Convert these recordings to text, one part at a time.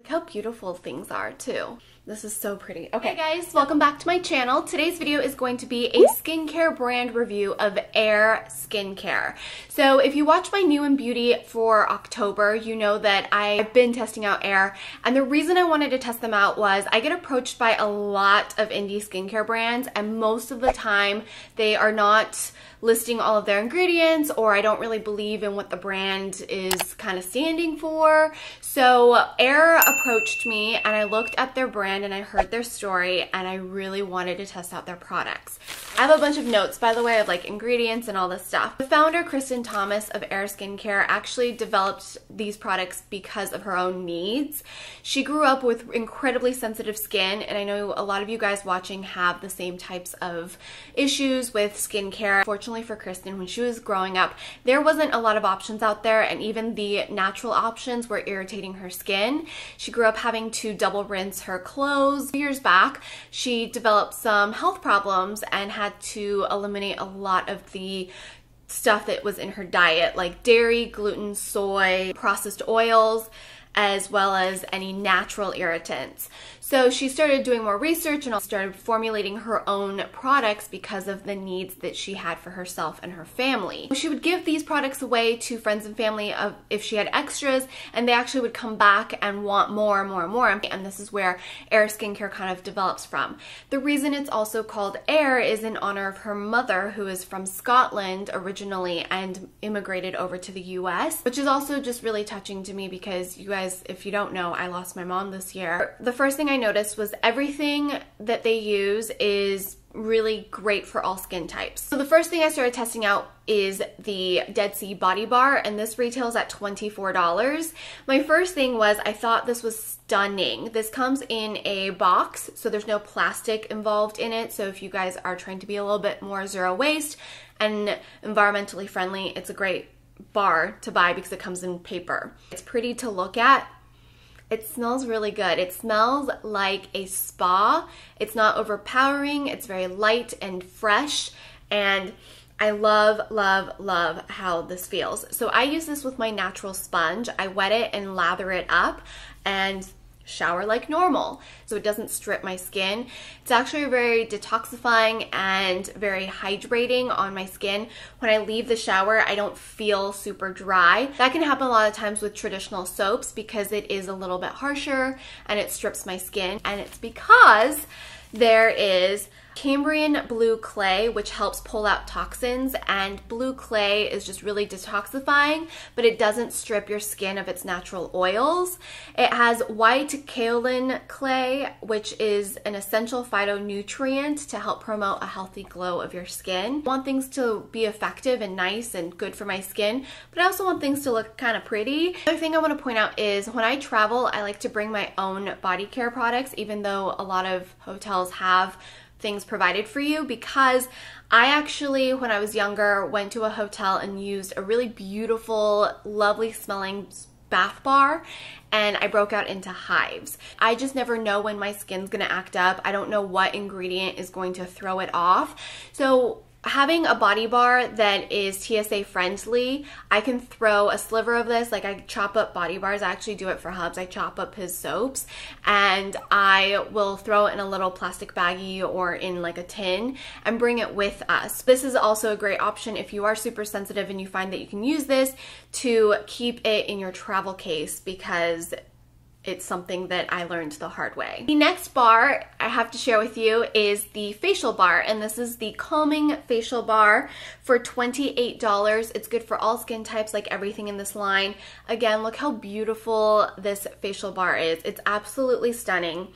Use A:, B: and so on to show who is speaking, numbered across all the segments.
A: Look how beautiful things are too. This is so pretty. Okay guys, welcome back to my channel. Today's video is going to be a skincare brand review of AYR Skin Care. So if you watch my new in beauty for October, you know that I've been testing out AYR, and the reason I wanted to test them out was I get approached by a lot of indie skincare brands, and most of the time they are not listing all of their ingredients, or I don't really believe in what the brand is kind of standing for. So AYR approached me and I looked at their brand and I heard their story and I really wanted to test out their products. I have a bunch of notes, by the way, of like ingredients and all this stuff. The founder, Kristen Thomas of AYR Skin Care, actually developed these products because of her own needs. She grew up with incredibly sensitive skin, and I know a lot of you guys watching have the same types of issues with skincare. Fortunately for Kristen, when she was growing up, there wasn't a lot of options out there, and even the natural options were irritating her skin. She grew up having to double rinse her clothes. Years back, she developed some health problems and had to eliminate a lot of the stuff that was in her diet, like dairy, gluten, soy, processed oils, as well as any natural irritants. So she started doing more research and started formulating her own products because of the needs that she had for herself and her family. She would give these products away to friends and family if she had extras, and they actually would come back and want more and more and more. And this is where AYR Skin Care kind of develops from. The reason it's also called AYR is in honor of her mother, who is from Scotland originally and immigrated over to the US, which is also just really touching to me because you guys, if you don't know, I lost my mom this year. The first thing I noticed was everything that they use is really great for all skin types. So the first thing I started testing out is the Dead Sea Body Bar, and this retails at $24. My first thing was I thought this was stunning. This comes in a box, so there's no plastic involved in it. So if you guys are trying to be a little bit more zero waste and environmentally friendly, it's a great bar to buy because it comes in paper. It's pretty to look at. It smells really good. It smells like a spa. It's not overpowering. It's very light and fresh, and I love, love, love how this feels. So I use this with my natural sponge. I wet it and lather it up and shower like normal, so it doesn't strip my skin. It's actually very detoxifying and very hydrating on my skin. When I leave the shower, I don't feel super dry. That can happen a lot of times with traditional soaps because it is a little bit harsher and it strips my skin, and it's because there is Cambrian blue clay, which helps pull out toxins, and blue clay is just really detoxifying, but it doesn't strip your skin of its natural oils. It has white kaolin clay, which is an essential phytonutrient to help promote a healthy glow of your skin. I want things to be effective and nice and good for my skin, but I also want things to look kind of pretty. Another thing I want to point out is when I travel, I like to bring my own body care products, even though a lot of hotels have things provided for you, because I actually, when I was younger, went to a hotel and used a really beautiful, lovely smelling bath bar, and I broke out into hives. I just never know when my skin's gonna act up. I don't know what ingredient is going to throw it off. So having a body bar that is TSA friendly, I can throw a sliver of this, like I chop up body bars. I actually do it for Hubs. I chop up his soaps and I will throw it in a little plastic baggie or in like a tin and bring it with us. This is also a great option if you are super sensitive and you find that you can use this to keep it in your travel case, because it's something that I learned the hard way. The next bar I have to share with you is the facial bar, and this is the Calming Facial Bar for $28. It's good for all skin types, like everything in this line. Again, look how beautiful this facial bar is. It's absolutely stunning.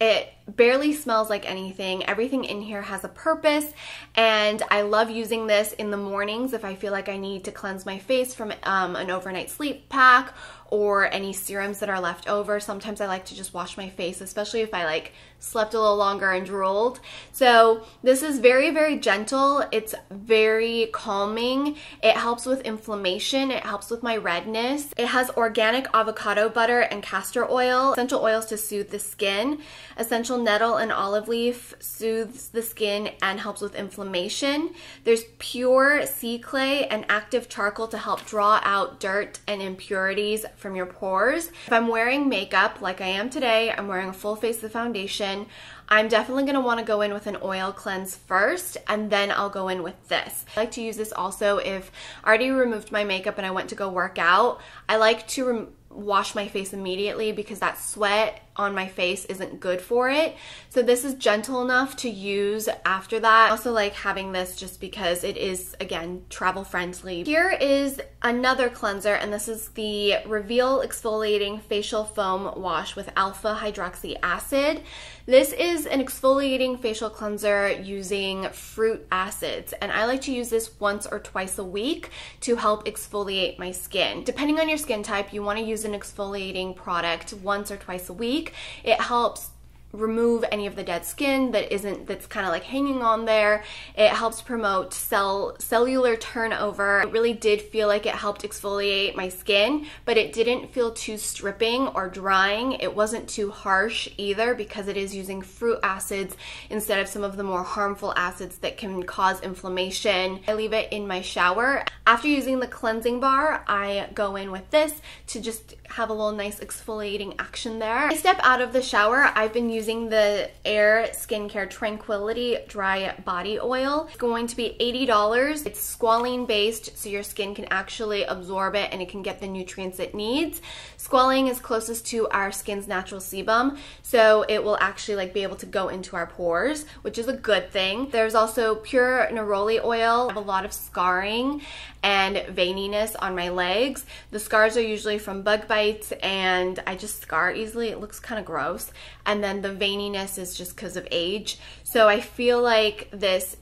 A: It barely smells like anything. Everything in here has a purpose, and I love using this in the mornings if I feel like I need to cleanse my face from an overnight sleep pack or any serums that are left over. Sometimes I like to just wash my face, especially if I like slept a little longer and drooled. So this is very, very gentle. It's very calming. It helps with inflammation. It helps with my redness. It has organic avocado butter and castor oil, essential oils to soothe the skin, essential natural nettle and olive leaf soothes the skin and helps with inflammation. There's pure sea clay and active charcoal to help draw out dirt and impurities from your pores. If I'm wearing makeup like I am today, I'm wearing a full face of foundation, I'm definitely going to want to go in with an oil cleanse first, and then I'll go in with this. I like to use this also if I already removed my makeup and I went to go work out. I like to wash my face immediately because that sweat on my face isn't good for it. So this is gentle enough to use after that. I also like having this just because it is, again, travel friendly. Here is another cleanser, and this is the Reveal Exfoliating Facial Foam Wash with alpha hydroxy acid. This is an exfoliating facial cleanser using fruit acids, and I like to use this once or twice a week to help exfoliate my skin. Depending on your skin type, you want to use an exfoliating product once or twice a week. It helps remove any of the dead skin that's kind of like hanging on there. It helps promote cellular turnover. It really did feel like it helped exfoliate my skin, but it didn't feel too stripping or drying. It wasn't too harsh either because it is using fruit acids instead of some of the more harmful acids that can cause inflammation. I leave it in my shower. After using the cleansing bar, I go in with this to just have a little nice exfoliating action there. I step out of the shower. I've been using the AYR Skin Care Tranquility Dry Body Oil. It's going to be $80. It's squalene based, so your skin can actually absorb it and it can get the nutrients it needs. Squalene is closest to our skin's natural sebum, so it will actually like be able to go into our pores, which is a good thing. There's also pure neroli oil. I have a lot of scarring and veininess on my legs. The scars are usually from bug bites and I just scar easily. It looks kind of gross. And then the veininess is just because of age. So I feel like this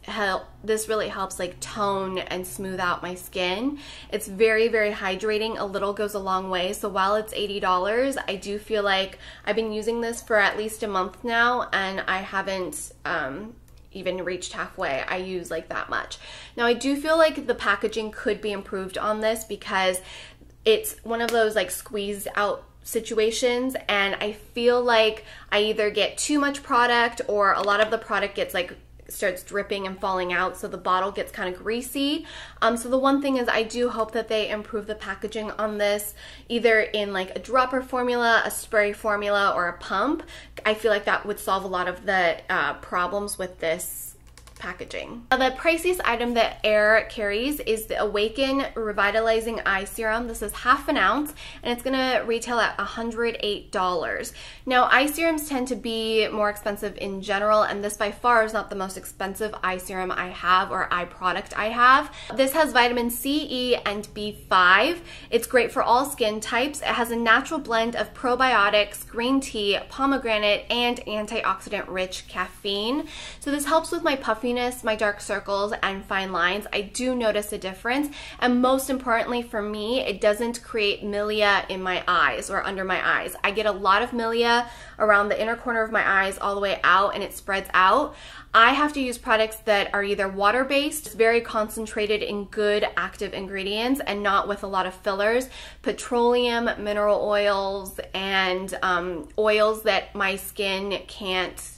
A: really helps like tone and smooth out my skin. It's very, very hydrating. A little goes a long way. So while it's $80, I do feel like I've been using this for at least a month now and I haven't even reached halfway. I use like that much. Now I do feel like the packaging could be improved on this because it's one of those like squeezed out situations, and I feel like I either get too much product or a lot of the product gets like starts dripping and falling out, so the bottle gets kind of greasy. So the one thing is I do hope that they improve the packaging on this, either in like a dropper formula, a spray formula, or a pump. I feel like that would solve a lot of the problems with this packaging. Now, the priciest item that AYR carries is the Awaken Revitalizing Eye Serum. This is half an ounce and it's gonna retail at $108. Now, eye serums tend to be more expensive in general, and this by far is not the most expensive eye serum I have or eye product I have. This has vitamin C, E, and B5. It's great for all skin types. It has a natural blend of probiotics, green tea, pomegranate, and antioxidant-rich caffeine. So this helps with my puffiness, my dark circles, and fine lines. I do notice a difference, and most importantly for me, it doesn't create milia in my eyes or under my eyes. I get a lot of milia around the inner corner of my eyes all the way out, and it spreads out. I have to use products that are either water-based, very concentrated in good active ingredients, and not with a lot of fillers, petroleum, mineral oils, and oils that my skin can't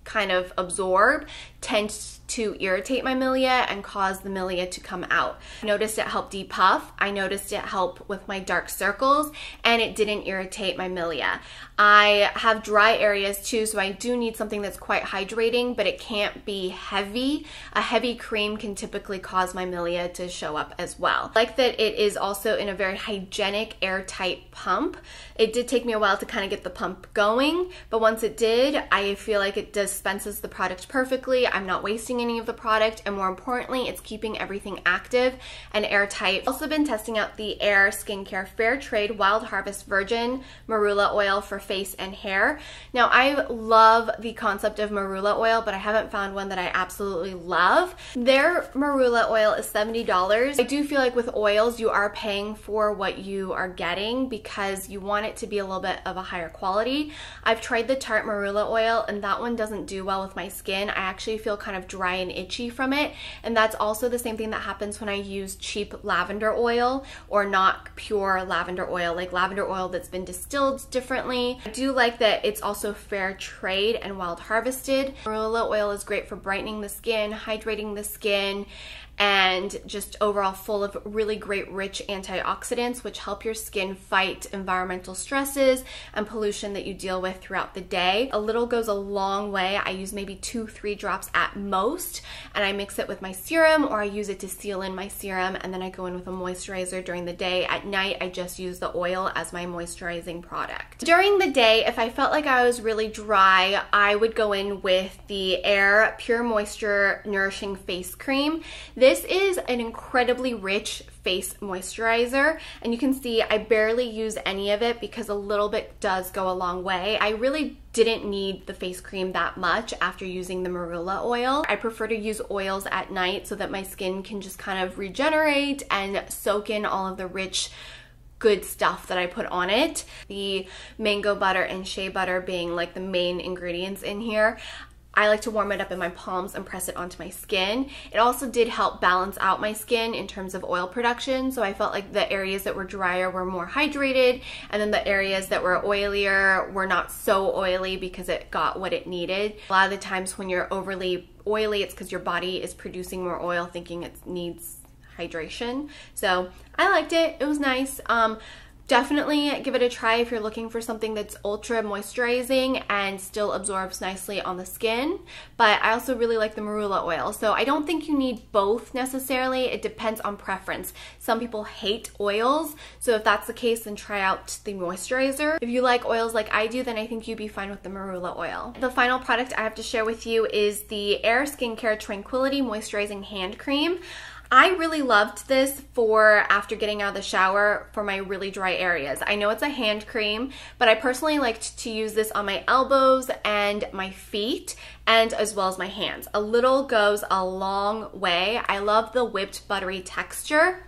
A: kind of absorb tend to irritate my milia and cause the milia to come out. I noticed it helped depuff. I noticed it helped with my dark circles, and it didn't irritate my milia. I have dry areas too, so I do need something that's quite hydrating, but it can't be heavy. A heavy cream can typically cause my milia to show up as well. I like that it is also in a very hygienic, airtight pump. It did take me a while to kind of get the pump going, but once it did, I feel like it dispenses the product perfectly. I'm not wasting any of the product, and more importantly, it's keeping everything active and airtight. I've also been testing out the AYR Skin Care Fair Trade Wild Harvest Virgin Marula Oil for face and hair. Now, I love the concept of marula oil, but I haven't found one that I absolutely love. Their marula oil is $70. I do feel like with oils, you are paying for what you are getting because you want it to be a little bit of a higher quality. I've tried the Tarte marula oil, and that one doesn't do well with my skin. I actually feel kind of dry dry and itchy from it. And that's also the same thing that happens when I use cheap lavender oil or not pure lavender oil, like lavender oil that's been distilled differently. I do like that it's also fair trade and wild harvested. Marula oil is great for brightening the skin, hydrating the skin, and just overall full of really great rich antioxidants which help your skin fight environmental stresses and pollution that you deal with throughout the day. A little goes a long way. I use maybe 2-3 drops at most, and I mix it with my serum, or I use it to seal in my serum, and then I go in with a moisturizer during the day. At night I just use the oil as my moisturizing product. During the day, if I felt like I was really dry, I would go in with the AYR Pure Moisture Nourishing Face Cream. This is an incredibly rich face moisturizer, and you can see I barely use any of it because a little bit does go a long way. I really didn't need the face cream that much after using the Marula oil. I prefer to use oils at night so that my skin can just kind of regenerate and soak in all of the rich good stuff that I put on it. The mango butter and shea butter being like the main ingredients in here. I like to warm it up in my palms and press it onto my skin. It also did help balance out my skin in terms of oil production, so I felt like the areas that were drier were more hydrated, and then the areas that were oilier were not so oily because it got what it needed. A lot of the times when you're overly oily, it's because your body is producing more oil thinking it needs hydration. So I liked it. It was nice. Definitely give it a try if you're looking for something that's ultra moisturizing and still absorbs nicely on the skin. But I also really like the Marula oil. So I don't think you need both necessarily. It depends on preference. Some people hate oils. So if that's the case, then try out the moisturizer. If you like oils like I do, then I think you'd be fine with the Marula oil. The final product I have to share with you is the AYR Skin Care Tranquility Moisturizing Hand Cream. I really loved this for after getting out of the shower for my really dry areas. I know it's a hand cream, but I personally liked to use this on my elbows and my feet, and as well as my hands. A little goes a long way. I love the whipped buttery texture.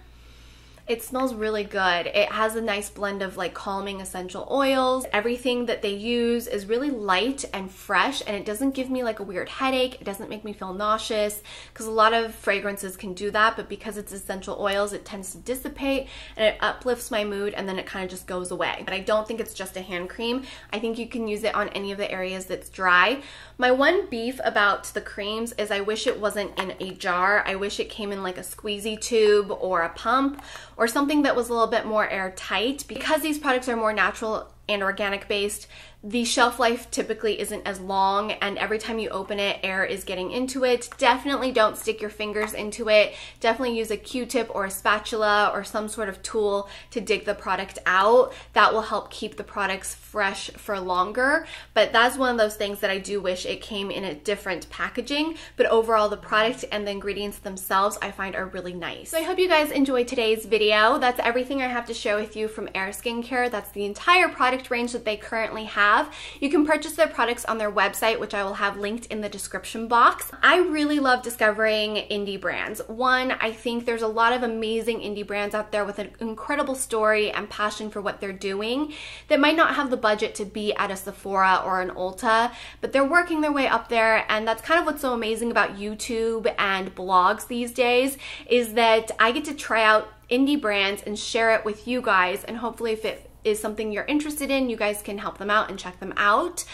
A: It smells really good. It has a nice blend of like calming essential oils. Everything that they use is really light and fresh, and it doesn't give me like a weird headache. It doesn't make me feel nauseous, because a lot of fragrances can do that, but because it's essential oils, it tends to dissipate and it uplifts my mood, and then it kind of just goes away. But I don't think it's just a hand cream. I think you can use it on any of the areas that's dry. My one beef about the creams is I wish it wasn't in a jar. I wish it came in like a squeezy tube or a pump, or something that was a little bit more airtight. Because these products are more natural and organic based, the shelf life typically isn't as long, and every time you open it, air is getting into it. Definitely don't stick your fingers into it. Definitely use a Q-tip or a spatula or some sort of tool to dig the product out. That will help keep the products fresh for longer. But that's one of those things that I do wish it came in a different packaging. But overall, the product and the ingredients themselves I find are really nice. So I hope you guys enjoyed today's video. That's everything I have to share with you from AYR Skin Care. That's the entire product range that they currently have. You can purchase their products on their website, which I will have linked in the description box. I really love discovering indie brands. One, I think there's a lot of amazing indie brands out there with an incredible story and passion for what they're doing that might not have the budget to be at a Sephora or an Ulta, but they're working their way up there, and that's kind of what's so amazing about YouTube and blogs these days, is that I get to try out indie brands and share it with you guys, and hopefully if it is something you're interested in, you guys can help them out and check them out.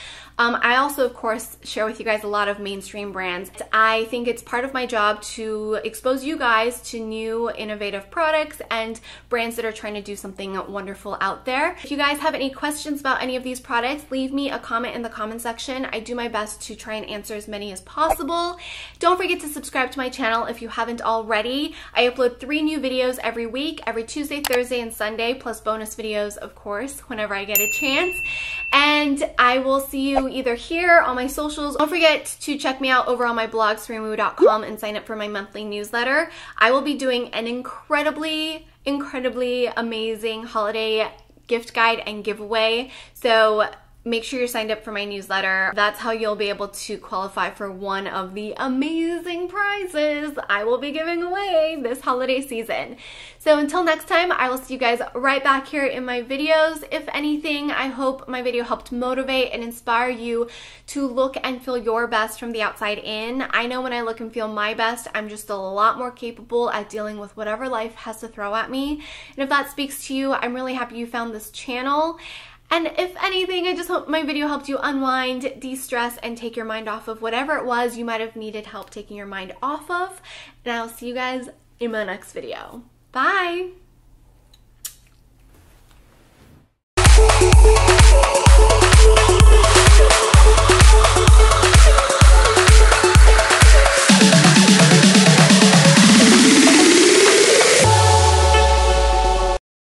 A: I also, of course, share with you guys a lot of mainstream brands. I think it's part of my job to expose you guys to new innovative products and brands that are trying to do something wonderful out there. If you guys have any questions about any of these products, leave me a comment in the comment section. I do my best to try and answer as many as possible. Don't forget to subscribe to my channel if you haven't already. I upload 3 new videos every week, every Tuesday, Thursday, and Sunday, plus bonus videos, of course, whenever I get a chance. And I will see you either here on my socials. Don't forget to check me out over on my blog, 𝕊𝕂𝕀𝕋𝕀𝕋.com, and sign up for my monthly newsletter. I will be doing an incredibly amazing holiday gift guide and giveaway. So make sure you're signed up for my newsletter. That's how you'll be able to qualify for one of the amazing prizes I will be giving away this holiday season. So until next time, I will see you guys right back here in my videos. If anything, I hope my video helped motivate and inspire you to look and feel your best from the outside in. I know when I look and feel my best, I'm just a lot more capable at dealing with whatever life has to throw at me. And if that speaks to you, I'm really happy you found this channel. And if anything, I just hope my video helped you unwind, de-stress, and take your mind off of whatever it was you might have needed help taking your mind off of. And I'll see you guys in my next video. Bye!